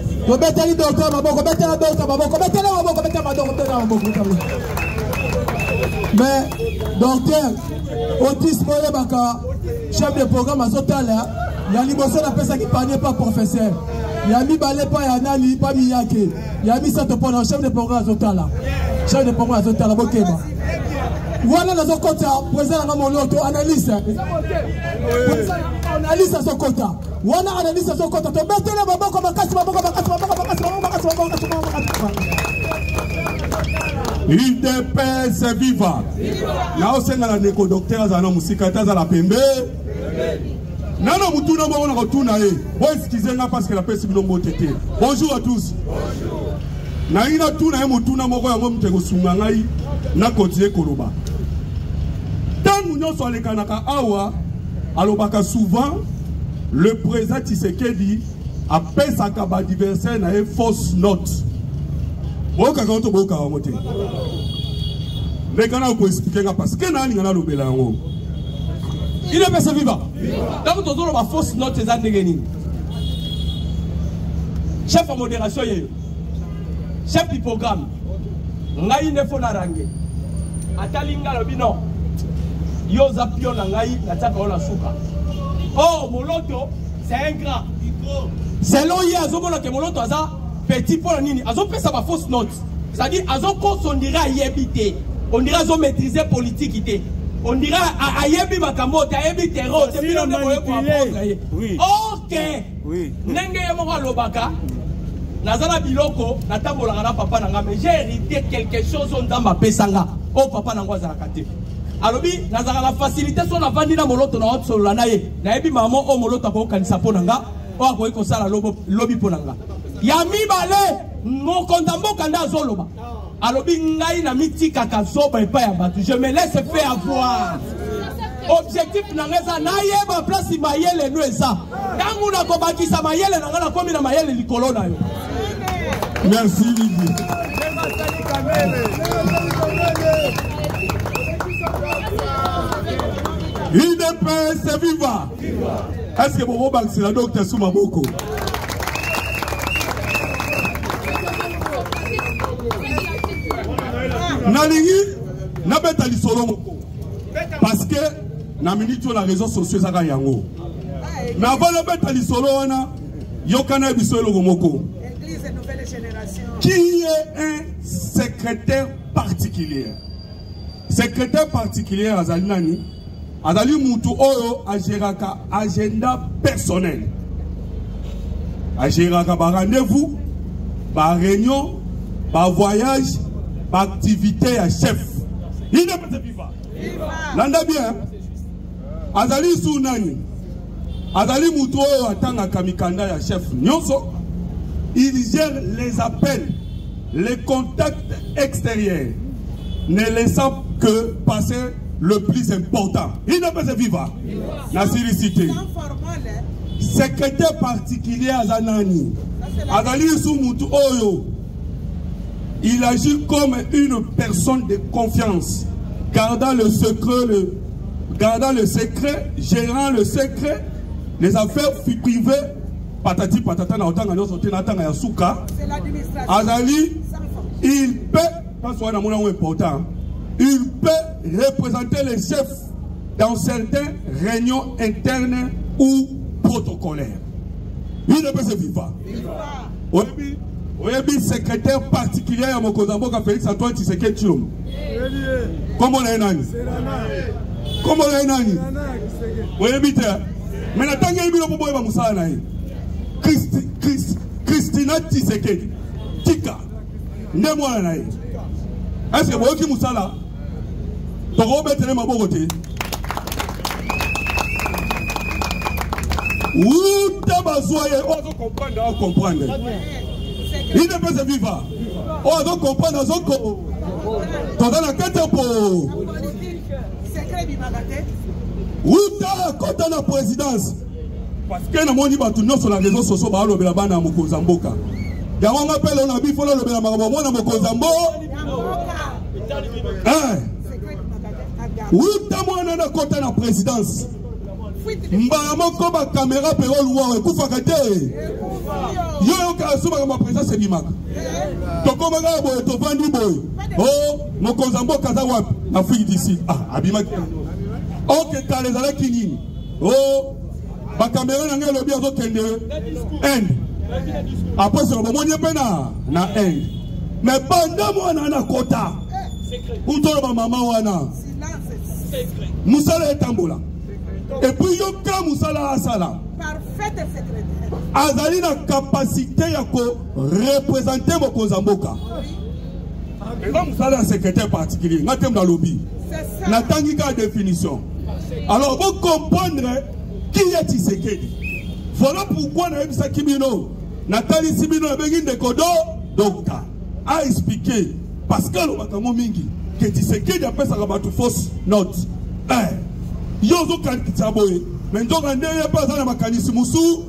Mais, docteur, Otis Moyebaka, chef de programme à Sotala, il y a l'immotion de personne qui parlait pas professeur. Il y a mis balai pas Yanani, pas Miyake. Il y a mis ça pour le chef de programme à Sotala. Chef de programme à Sotala, Bokema. Voilà dans son côté, président de mon loto, analyse. Analyse à son côté. Voilà analyse à son côté. Tu mettez les mamans comme un casse, UDPS viva. Là aussi on a un éco-docteur à la musique, à la pembe. Nana mutuna mo na rotuna e. Bon excusez-moi parce que la paix sibino motete. Bonjour à tous. Na ina tuna e mutuna moko ya ngomte ko sunga ngai na kotie koloba. Tangu nyonso alekanaka awa alobaka souvent le président Tshisekedi apesaka ba adversaire na e fausse note. Boka kanto boka ngote. Lekana ko expliquer parce que nani ngana lobela ngo. Il est passé vivant. Donc, tu as une fausse note. Chef de modération, chef du programme, ngai ne faut narange. Atalinga lobino. Yo zapio na ngai na taka ona suka. Oh, Moloto, c'est un grand. C'est long hier, azomona que Moloto aza petit pour la nini. Azo fait sa fausse note. C'est-à-dire, azo cause on dirait yebité. On dirait azo maîtriser politique. On dirait Ayebi Makamote, Ayebi Terro, c'est bien manipulé. Oui. Ok. Oui. Nenge Yamora Lobaka, Nazana Biloko, Natabola papa Nanga, mais j'ai hérité quelque chose dans ma pesanga. Oh papa Nangwa Zarakate. Alors, Nazara la facilité, son avandina Moloto na Otso Lanaye, Naebi Maman, oh Moloto pour Kanisa Ponanga, oh Akoy Kosala Lobby Ponanga. Yami Bale, mon condambo Kanda Zoloba. Alors, je me laisse faire avoir. objectif nangeza na yeba place mayele no eza tangu na kobakisa mayele na ngala komi na mayele likolo na yo. Merci Lydie. UDPS viva. Est-ce que vous avez la docteur Soumaboko? Nalingi nabeta lisolo parce que na minute na réseaux sociaux za yango. Mais avant le beta lisolo wana yokana bisolo gomoko. Église nouvelle génération. Qui est un secrétaire particulier? Secrétaire particulier azali nani? Azali mutu oyo agéraka agenda personnel. Agéraka ba rendez-vous, ba réunion, ba voyage, ba activité à chef. Il n'est pas viva. Landa bien. Azali sou nani? Azali mutu oyo atanga kamikanda ya chef. Nyonso. Il gère les appels, les contacts extérieurs, ne laissant que passer le plus important. Il n'est pas vivant. La cité. Secrétaire particulier à Zanani. Azali Soumutu Oyo. Il agit comme une personne de confiance, gardant le secret, gérant le secret, les affaires privées. Patati patata na otanga nyoso te na tanga ya suka. Azali, il peut, pas soit na mona important, il peut représenter les chefs dans certaines réunions internes ou protocolaires. Il ne peut se vivre. Oyebi secrétaire particulier à Mokozamboka Félix Antoine Tshisekedi Tshilombo. Comment on a nani? Comment on a nani? Oyebi te. Mais na tanga yebi lo boboye ba musala na ye. Christina Tshisekedi Tika Nemwana nae. Est-ce que vous avez Moussala? Toro betele maboko te. Ou tabazoye, on doit comprendre, on comprendre. Il ne peut se vivre. On doit comprendre, on comprendre. Dans la quête pour. Ou ta côté la présidence. Parce que nous avons sur la réseau sociaux, nous avons fait un Mokozamboka. Nous avons fait un bifo, nous avons fait un Mokozambo. Oui, nous avons fait la présidence. Nous avons fait la caméra pour le coup. Yo ka présidence c'est Bimak. Tokoma boy to vandi boy. Oh, Mokozambo kaza wapi? Afrique d'ici. Ah, Abimak. OK, t'as les ala kinini. Oh, ba caméra na ngelo bien zo kende. End. Après c'est le moment na end. Mais pendant moi na kota. Uto ba mama wana. Musala etambola. Et puis yo ka musala asala. Parfaite secrétaire. Azali na capacité ya ko représenter Mokozamboka. Et là musala secrétaire particulier. Ngatem dans lobby. Na tangika définition. Alors vous comprendre qui est Tshisekedi. Voilà pourquoi na ebisa kimino. Natali Simino bengi ndekodo docteur a expliqué parce que le makambo mingi que Tshisekedi appelle ça rabatu fausse note. Yozo kan kitsaboye. Mais ndonga ndeye pas na makanisi musu.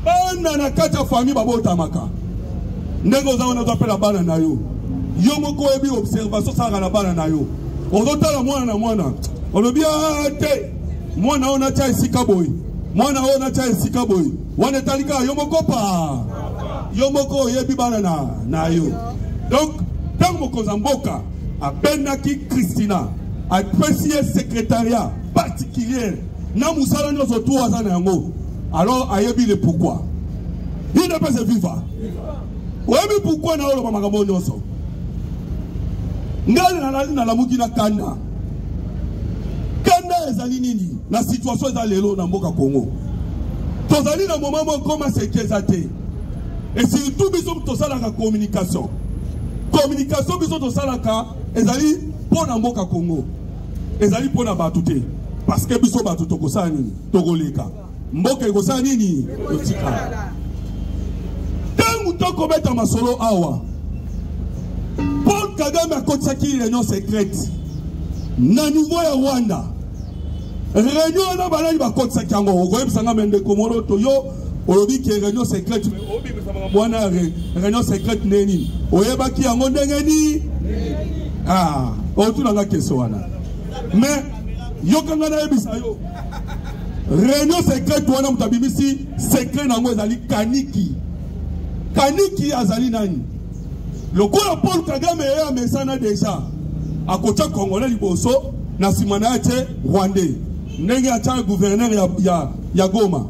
Bana na kata famille babota maka. Ndego za wana zapela bana na yo. Yo moko ebi observation sa na bana na yo. Ozotala mwana na mwana. Olobia te. Mwana ona cha isika boy. Mwana ona cha isika boy. Wana talika yo moko pa. Yo moko yebi bana na yo. Donc tant Mokozamboka a benaki Christina a précisé secrétariat particulier na musala nyo zo tout azana yango. Alors ayebi le pourquoi. Il ne peut se vivre. Oyebi pourquoi na olo makambo nyonso. Ngali na la mukina kanda. Kanda ezali nini na situation za lelo na mboka Congo. Tozali na moment moko ma sécurité. Et surtout biso tosala ka communication. Communication biso tosala ka ezali pour na mboka Congo. Ezali pour na batute parce que biso batu tokosala nini togoleka. Mboka ekosala nini otika. Tangu tokobeta masolo awa. Paul Kagame a kotsaki réunion secrète. Na niveau ya Rwanda. réunion na balani ba kotsa kyango okoye bisanga mende komoro to yo olobi ke réunion secrète obi bisanga bwana réunion secrète neni oyeba ki yango ndenge ni otuna nga keso wana mais yo kanga na yebisa yo réunion secrète wana mutabimisi secret nango ezali kaniki azali nani lokola Paul Kagame ya mesana déjà akocha congolais liboso na simana ate rwandais ndenge acha gouverneur ya Goma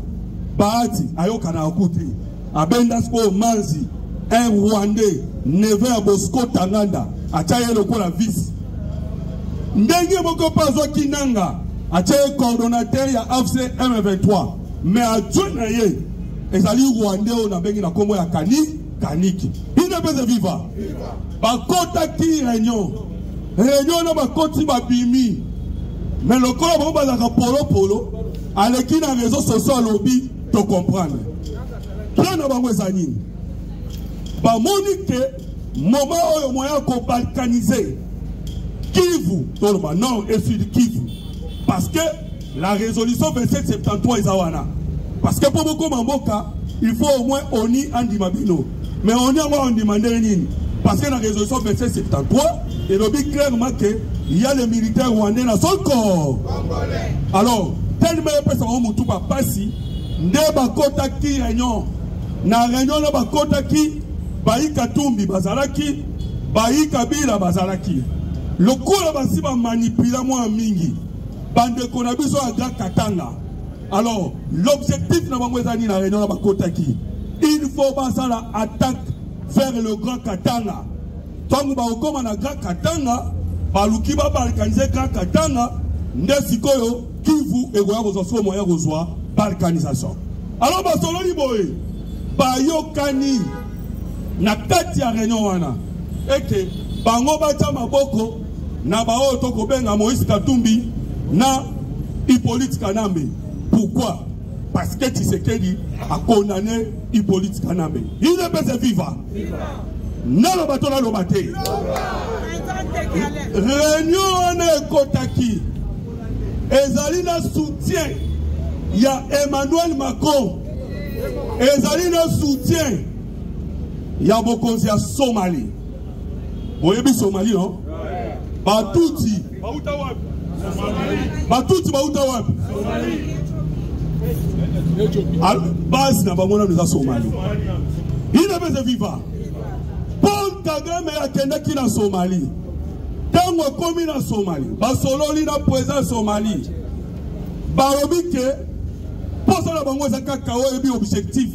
Bahati ayoka na akuti abenda sko manzi un rwandais neve ya Bosco Tanganda acha ye lokola vice ndenge moko pazo kinanga acha coordonnateur ya AFC M23 mais adjoint ye ezali rwandais na bengi na kombo ya kaniki ine pese viva bakota ki réunion na bakoti babimi mais le corps bon bazaka polo aleki na réseaux sociaux lobby to comprendre plan na bango ezani ba monique moment oyo moya ko balkaniser Kivu tolba non et sud Kivu parce que la résolution 2773 ezawana parce que pour beaucoup mamboka il faut au moins oni andimabino mais on y a on demandé nini parce que la résolution 2773 et lobby clairement que il y a les militaires rwandais dans son corps. Alors, tellement de personnes ont tout passé, ne bakota ki réunion, na réunion na bakota ki, bayi Katumbi bazalaki, bayi Kabila bazalaki. Le coup là basi ba manipuler moi mingi, bande konabiso a Grand Katanga. Alors, l'objectif na bangwezani na réunion na bakota ki, il faut passer la attaque vers le Grand Katanga. Tant ba okoma na Grand Katanga. Baluki ba balkaniser Grand Katanga nde sikoyo Kivu egoya kozwa moya kozwa balkanisation. Alors basolo liboye bayokani na kati ya réunion wana eke bango bacha maboko na bao toko benga Moïse Katumbi na Hippolyte Kanambe. Pourquoi? Parce que Tshisekedi a condamné Hippolyte Kanambe. Il ne peut se vivre. Non le bateau là le bateau. Réunion na Kotaki ezali na soutien ya Emmanuel Macron ezali na soutien ya bokonzi ya Somalie. Boyebi Somalie non? Batuti bauta wapi? Base na bangona nous a Somalie. Il ne peut se vivre. Paul Kagame akendaki na Somalie. Tango komi na Somalie, basololi na président Somalie. Barobi ke poso na bango ezaka kawo ebi objectif.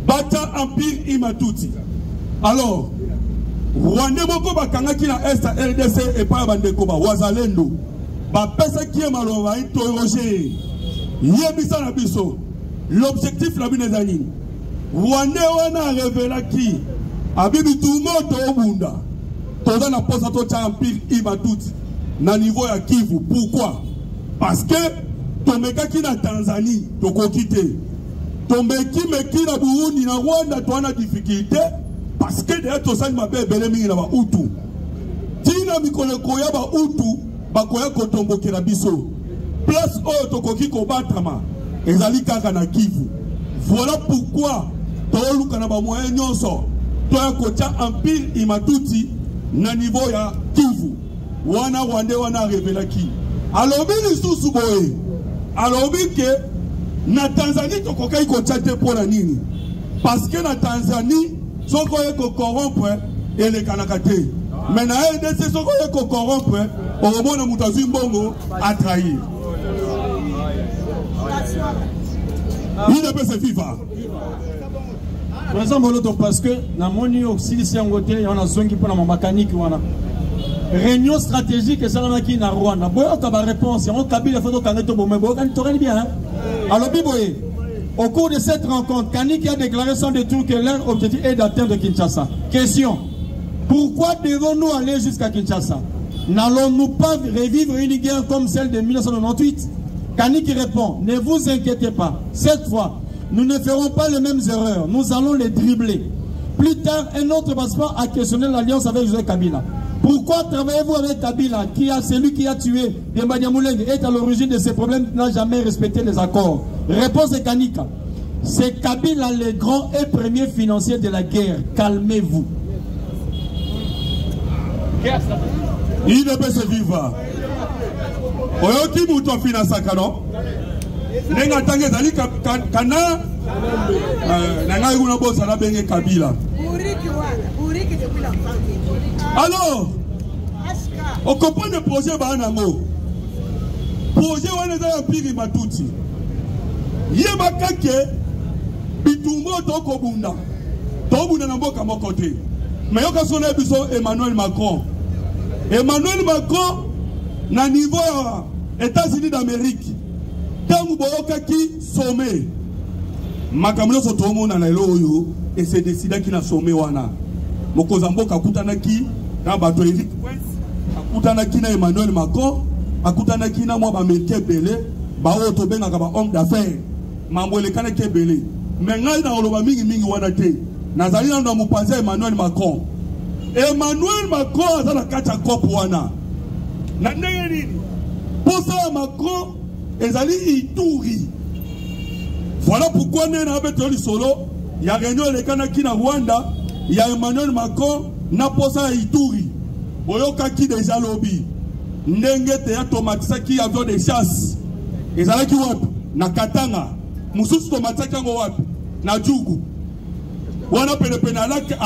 Bata empire imatuti. Alors, Rwanda moko bakangaki na Est RDC et pa bandeko ba wazalendo. Ba pesa ki maloba interroger. Yebisa na biso. L'objectif la binezani. Rwanda wana révélaki abibi tumoto obunda. Toza na posa to empire imatuti na niveau ya Kivu. Pourquoi? Parce que tomekaki na Tanzanie tokokite. Tomeki meki na Burundi na Rwanda toana difficulté parce que de to sani mabe bele mingi na ba utu. Tina mikolo koya ba utu bakoya kotomboke na biso. Place oyo tokoki kobatama ezali kaka na Kivu. Voilà pourquoi toluka na ba moyen nyonso toya kotia empire imatuti na niveau ya Kivu. Wana wande wana revelaki. Alobi lisusu boye. Alobi ke na Tanzanie tokokai kochate pona nini? Parce que na Tanzanie soko eko corrompre ele kanakate. Mais na RDC soko eko corrompre omona mutazu mbongo a trahir. Il ne peut se vivre. Par exemple, parce que na moni aussi si en côté on a zongi pour la mécanique wana. Réunion stratégique et ça na Rwanda. Boyo ka ba réponse, on Kabila photo kaneto bomebo kan torel bien. Alors biboye. Au cours de cette rencontre, Kaniki a déclaré sans détour que leur objectif est d'atteindre Kinshasa. Question. Pourquoi devons-nous aller jusqu'à Kinshasa? N'allons-nous pas revivre une guerre comme celle de 1998? Kaniki répond, ne vous inquiétez pas. Cette fois, nous ne ferons pas les mêmes erreurs. Nous allons les dribbler. Plus tard, un autre passeport a questionné l'alliance avec Joseph Kabila. Pourquoi travaillez-vous avec Kabila, celui qui a tué Demba Nyamulenge, est à l'origine de ces problèmes, qui n'a jamais respecté les accords? Réponse est Kanika. C'est Kabila le grand et premier financier de la guerre. Calmez-vous. Il ne peut se vivre. Oyoki muto finance kano. Nenga tange zali kana. Nanga yuna bosa la benge Kabila. Alors, on comprend le projet Banango. Projet Waneza Piri Matuti. Yebakake bitumbo toko bunda. Tobunda na mboka mokote. Mais yoka sona biso Emmanuel Macron. Emmanuel Macron na niveau États-Unis d'Amérique. Tangu boyoka ki sommet. Makamlo so tomo na loyo et c'est décidé qui na sommet wana. Mokozamboka kutanaki na bato Eric Prince, akutanaki na Emmanuel Macron, akutanaki na mwa ba Américain belé, ba oto benga ka ba homme d'affaires. Mambole kana ke belé. Mais ngai na oloba mingi wana te. Nazali na mupanza Emmanuel Macron. Emmanuel Macron azala kacha kopo wana. Na ndenge nini? Posa Macron ezali Ituri. Voilà pourquoi nena betoli solo ya réunion le kanaki na Rwanda, ya Emmanuel Macron na posa Ituri. Boyoka ki déjà lobby. Ndenge te automatisa ki avion de chasse. Ezalaki wapi? Na Katanga. Mususu tomatisa kango wapi? Na Djougou. Wana pene lak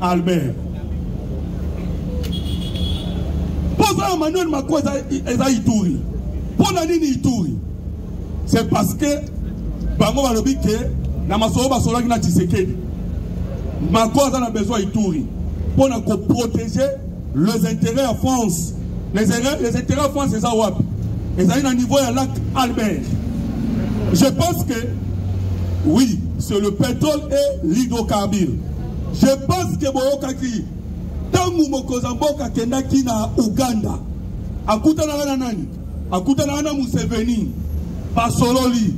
Albert. Posa Emmanuel Macron eza Ituri. Pona nini Ituri? C'est parce que bango balobi ke na masoro basolaki na Tshisekedi. Macron a besoin Ituri pour protéger les intérêts en France. Les intérêts en France, c'est ça wap. Et ça à niveau de lac Albert. Je pense que oui, c'est le pétrole et l'hydrocarbure. Je pense que Boyokaki, tangu mokozamboka kendaki na Uganda, akutana na nani? Akutana na Museveni, Pasololi,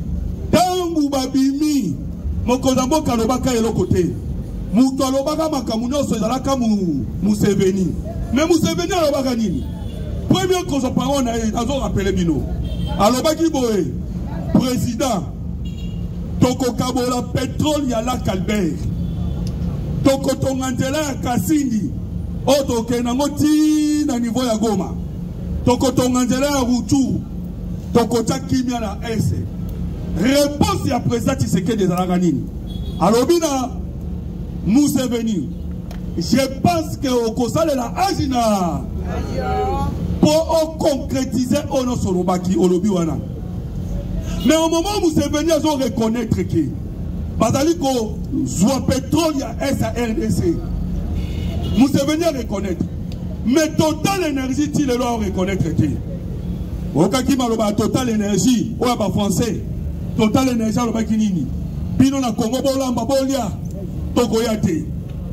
tangu babimi, mokozamboka lobaka elokote. Mutu alobaka makamu nyonso ezalaka Museveni. Mais Museveni alobaka nini? Premier cause parole na azo rappelé bino. Alobaki boye président toko kabola pétrole ya lac Albert. Toko tongandela ya Kasindi. Oto kenango ti na niveau ya Goma. Toko tongandela ya Rutu. Toko takimia na S. Réponse ya président Tshisekedi ezalaka nini? Alobina Museveni, je pense que au Kosale la Agina pour concrétiser ono solobaki olobiwana. Mais au moment où Museveni a reconnaître que bazali ko soit pétrole ya SARDC. Museveni a reconnaître. Mais Total Énergie ti le lo reconnaître que. Okaki maloba Total Énergie ou ba français. Total Énergie alobaki nini? Bino na Congo bolamba bolia.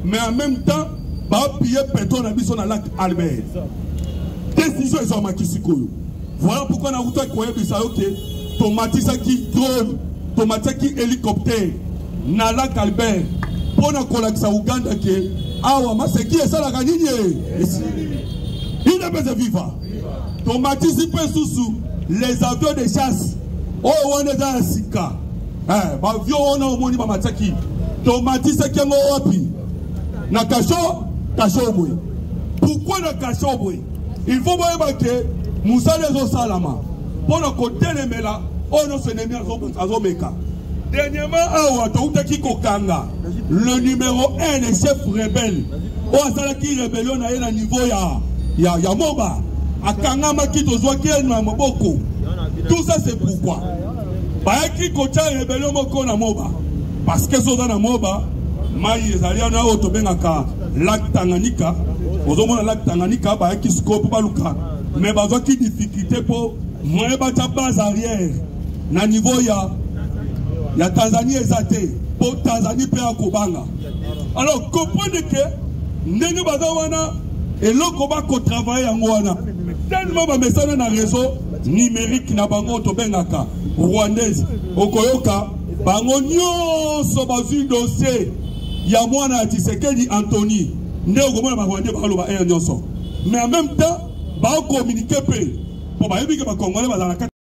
Mais en même temps, bah piller pétrole dans le lac Albert. Décision est en Makisikoyo. Voilà pourquoi on a voulu croire que tomatisa qui drone, tomatisa qui hélicoptère, na lac Albert, pour na kolakisa Uganda que awa c'est qui est ça la gagnée? Il ne peut pas vivre. Tomatisi peut sous les avions de chasse. Oh on est dans un sika. Bah avion on a au moni mamataki. Tomatisa kengo wapi na kasho boy. Pourquoi na kasho boy? Il faut voir que Moussa les salama pour le côté les mela on ne se n'est azomeka. Dernièrement awa toutaki kokanga le numéro 1 des chefs rebelles o asala ki rébellion na na niveau ya Moba akanga makito zwaki na maboko. Tout ça c'est pourquoi ba ki kocha rébellion moko na Moba. Parce que ça dans la Moba, maï ezaliana auto bengaka lac Tanganyika, ozomona lac Tanganyika ba ki scope baluka, mais bazo ki difficulté pour moi ba ta base arrière na niveau ya Tanzanie ezate pour Tanzanie pe akobanga. Alors comprenez que ndenge bazo wana eloko ba ko travailler yango wana. Tellement ba message na réseau numérique na bango to bengaka rwandaise okoyoka bango nyonso bazwi dossier ya mwana ya Tshisekedi Anthony nde okomona ba Rwanda ba loba nyonso mais en même temps, ba communiquer peu. Pour ba yebi que ba Congolais ba dans la